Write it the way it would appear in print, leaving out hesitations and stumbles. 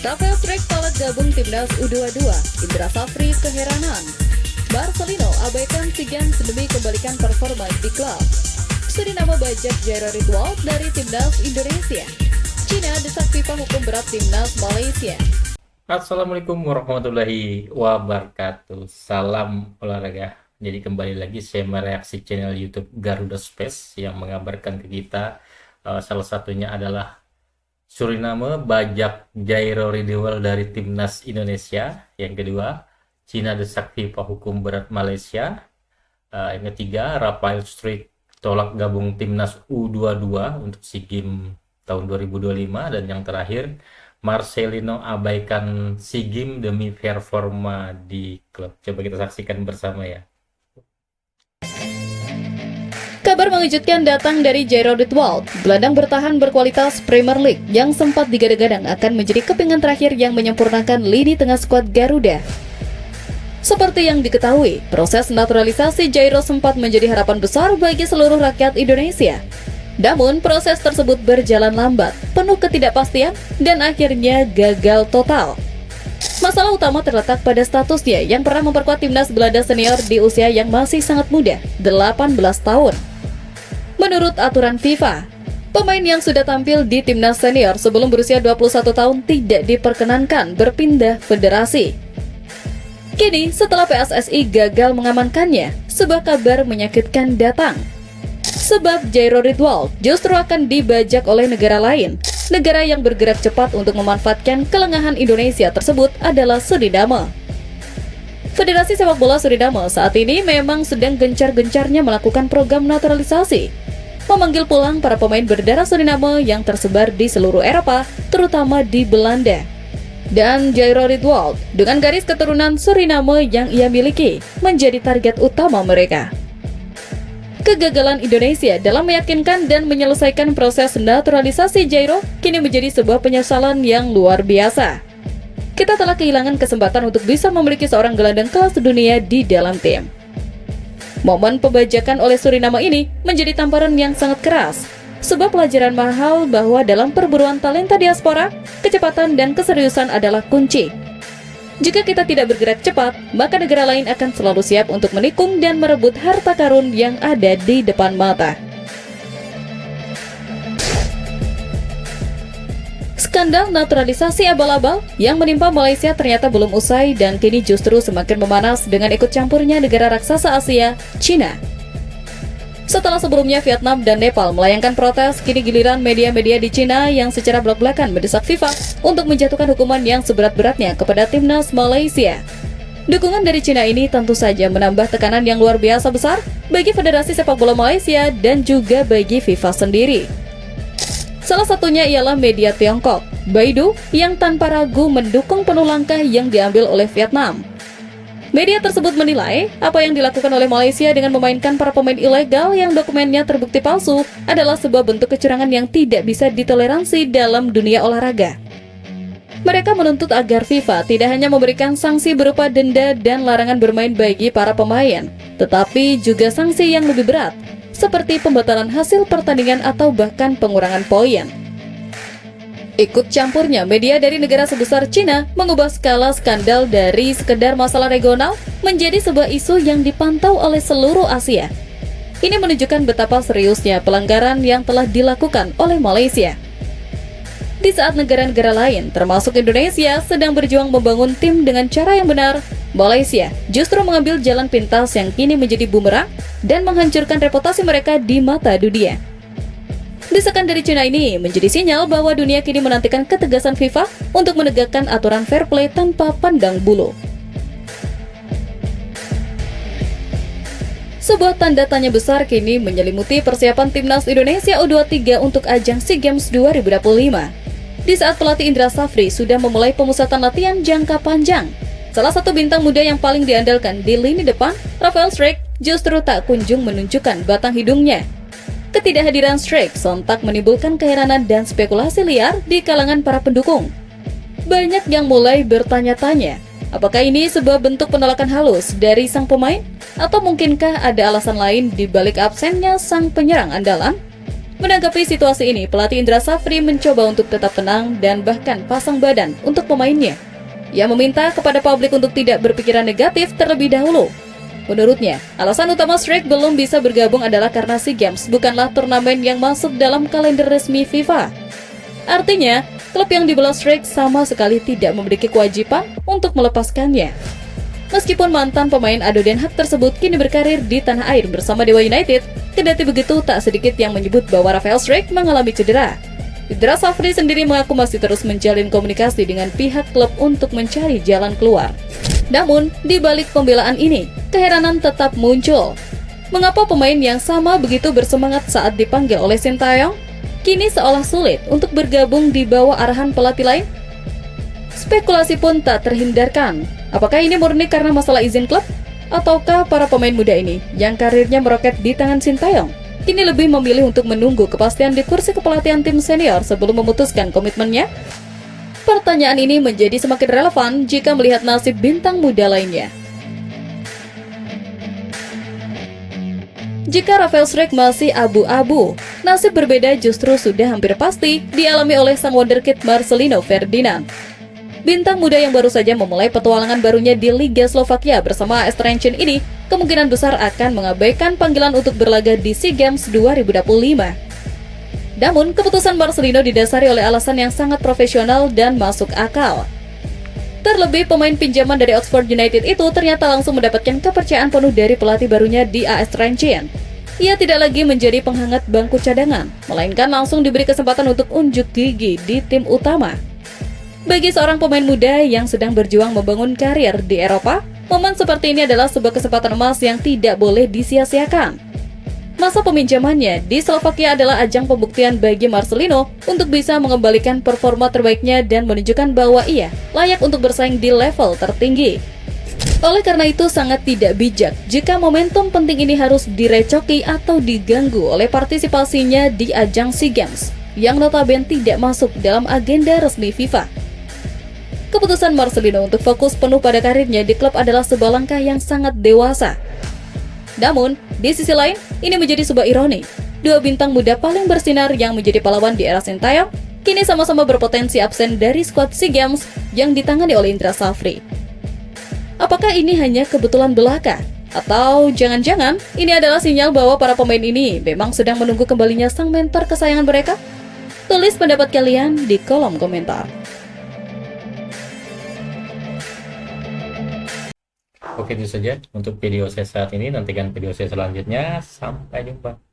Rafael Struijk salah gabung timnas U22, Indra Safri keheranan. Marcelino abaikan SEA Games demi kembalikan performa di klub. Suriname bajak Jairo Ridwald dari timnas Indonesia. Cina desak FIFA hukum berat timnas Malaysia. Assalamualaikum warahmatullahi wabarakatuh. Salam olahraga. Jadi kembali lagi saya mereaksi channel YouTube Garuda Space yang mengabarkan ke kita salah satunya adalah Suriname bajak Jairo Ridwald dari timnas Indonesia. Yang kedua, Cina desak FIFA hukum berat Malaysia. Yang ketiga, Rafael Struijk tolak gabung timnas U22 untuk SEA Games tahun 2025. Dan yang terakhir, Marcelino abaikan SEA Games demi performa di klub. Coba kita saksikan bersama ya. Kabar mengejutkan datang dari Jairo Ridwald. Gelandang bertahan berkualitas Premier League yang sempat digadang-gadang akan menjadi kepingan terakhir yang menyempurnakan lini tengah skuad Garuda. Seperti yang diketahui, proses naturalisasi Jairo sempat menjadi harapan besar bagi seluruh rakyat Indonesia. Namun, proses tersebut berjalan lambat, penuh ketidakpastian, dan akhirnya gagal total. Masalah utama terletak pada statusnya yang pernah memperkuat timnas Belanda senior di usia yang masih sangat muda, 18 tahun. Menurut aturan FIFA, pemain yang sudah tampil di timnas senior sebelum berusia 21 tahun tidak diperkenankan berpindah federasi. Kini, setelah PSSI gagal mengamankannya, sebuah kabar menyakitkan datang. Sebab Jairo Ridwald justru akan dibajak oleh negara lain. Negara yang bergerak cepat untuk memanfaatkan kelengahan Indonesia tersebut adalah Suriname. Federasi Sepak Bola Suriname saat ini memang sedang gencar-gencarnya melakukan program naturalisasi, memanggil pulang para pemain berdarah Suriname yang tersebar di seluruh Eropa, terutama di Belanda. Dan Jairo Ridwald dengan garis keturunan Suriname yang ia miliki menjadi target utama mereka. Kegagalan Indonesia dalam meyakinkan dan menyelesaikan proses naturalisasi Jairo kini menjadi sebuah penyesalan yang luar biasa. Kita telah kehilangan kesempatan untuk bisa memiliki seorang gelandang kelas dunia di dalam tim. Momen pembajakan oleh Suriname ini menjadi tamparan yang sangat keras, sebuah pelajaran mahal bahwa dalam perburuan talenta diaspora, kecepatan dan keseriusan adalah kunci. Jika kita tidak bergerak cepat, maka negara lain akan selalu siap untuk menikung dan merebut harta karun yang ada di depan mata. Skandal naturalisasi abal-abal yang menimpa Malaysia ternyata belum usai dan kini justru semakin memanas dengan ikut campurnya negara raksasa Asia, Cina. Setelah sebelumnya Vietnam dan Nepal melayangkan protes, kini giliran media-media di Cina yang secara blak-blakan mendesak FIFA untuk menjatuhkan hukuman yang seberat-beratnya kepada timnas Malaysia. Dukungan dari Cina ini tentu saja menambah tekanan yang luar biasa besar bagi Federasi Sepak Bola Malaysia dan juga bagi FIFA sendiri. Salah satunya ialah media Tiongkok, Baidu, yang tanpa ragu mendukung penuh langkah yang diambil oleh Vietnam. Media tersebut menilai apa yang dilakukan oleh Malaysia dengan memainkan para pemain ilegal yang dokumennya terbukti palsu adalah sebuah bentuk kecurangan yang tidak bisa ditoleransi dalam dunia olahraga. Mereka menuntut agar FIFA tidak hanya memberikan sanksi berupa denda dan larangan bermain bagi para pemain, tetapi juga sanksi yang lebih berat, seperti pembatalan hasil pertandingan atau bahkan pengurangan poin. Ikut campurnya media dari negara sebesar Cina mengubah skala skandal dari sekedar masalah regional menjadi sebuah isu yang dipantau oleh seluruh Asia. Ini menunjukkan betapa seriusnya pelanggaran yang telah dilakukan oleh Malaysia. Di saat negara-negara lain, termasuk Indonesia, sedang berjuang membangun tim dengan cara yang benar, Malaysia justru mengambil jalan pintas yang kini menjadi bumerang dan menghancurkan reputasi mereka di mata dunia. Desakan dari Cina ini menjadi sinyal bahwa dunia kini menantikan ketegasan FIFA untuk menegakkan aturan fair play tanpa pandang bulu. Sebuah tanda tanya besar kini menyelimuti persiapan timnas Indonesia U23 untuk ajang SEA Games 2025. Di saat pelatih Indra Safri sudah memulai pemusatan latihan jangka panjang, salah satu bintang muda yang paling diandalkan di lini depan, Rafael Struijk, justru tak kunjung menunjukkan batang hidungnya. Ketidakhadiran Struijk sontak menimbulkan keheranan dan spekulasi liar di kalangan para pendukung. Banyak yang mulai bertanya-tanya, apakah ini sebuah bentuk penolakan halus dari sang pemain? Atau mungkinkah ada alasan lain di balik absennya sang penyerang andalan? Menanggapi situasi ini, pelatih Indra Safri mencoba untuk tetap tenang dan bahkan pasang badan untuk pemainnya. Ia meminta kepada publik untuk tidak berpikiran negatif terlebih dahulu. Menurutnya, alasan utama Shrek belum bisa bergabung adalah karena SEA Games bukanlah turnamen yang masuk dalam kalender resmi FIFA. Artinya, klub yang dibelah Shrek sama sekali tidak memiliki kewajiban untuk melepaskannya. Meskipun mantan pemain Ado Den Haag tersebut kini berkarir di tanah air bersama Dewa United, kendati begitu tak sedikit yang menyebut bahwa Rafael Shrek mengalami cedera. Indra Safri sendiri mengaku masih terus menjalin komunikasi dengan pihak klub untuk mencari jalan keluar. Namun, di balik pembelaan ini, keheranan tetap muncul. Mengapa pemain yang sama begitu bersemangat saat dipanggil oleh Sintayong, kini seolah sulit untuk bergabung di bawah arahan pelatih lain? Spekulasi pun tak terhindarkan. Apakah ini murni karena masalah izin klub? Ataukah para pemain muda ini, yang karirnya meroket di tangan Sintayong, kini lebih memilih untuk menunggu kepastian di kursi kepelatihan tim senior sebelum memutuskan komitmennya? Pertanyaan ini menjadi semakin relevan jika melihat nasib bintang muda lainnya. Jika Rafael Shrek masih abu-abu, nasib berbeda justru sudah hampir pasti dialami oleh sang wonderkid Marcelino Ferdinand. Bintang muda yang baru saja memulai petualangan barunya di Liga Slovakia bersama AS Trenčín ini kemungkinan besar akan mengabaikan panggilan untuk berlaga di SEA Games 2025. Namun, keputusan Marcelino didasari oleh alasan yang sangat profesional dan masuk akal. Terlebih, pemain pinjaman dari Oxford United itu ternyata langsung mendapatkan kepercayaan penuh dari pelatih barunya di AS Trenčín. Ia tidak lagi menjadi penghangat bangku cadangan, melainkan langsung diberi kesempatan untuk unjuk gigi di tim utama. Bagi seorang pemain muda yang sedang berjuang membangun karir di Eropa, momen seperti ini adalah sebuah kesempatan emas yang tidak boleh disia-siakan. Masa peminjamannya di Slovakia adalah ajang pembuktian bagi Marcelino untuk bisa mengembalikan performa terbaiknya dan menunjukkan bahwa ia layak untuk bersaing di level tertinggi. Oleh karena itu sangat tidak bijak jika momentum penting ini harus direcoki atau diganggu oleh partisipasinya di ajang SEA Games yang notabene tidak masuk dalam agenda resmi FIFA. Keputusan Marcelino untuk fokus penuh pada karirnya di klub adalah sebuah langkah yang sangat dewasa. Namun, di sisi lain, ini menjadi sebuah ironi. Dua bintang muda paling bersinar yang menjadi pahlawan di era Sintayong, kini sama-sama berpotensi absen dari skuad SEA Games yang ditangani oleh Indra Safri. Apakah ini hanya kebetulan belaka? Atau jangan-jangan ini adalah sinyal bahwa para pemain ini memang sedang menunggu kembalinya sang mentor kesayangan mereka? Tulis pendapat kalian di kolom komentar. Oke, itu saja untuk video saya saat ini. Nantikan video saya selanjutnya. Sampai jumpa.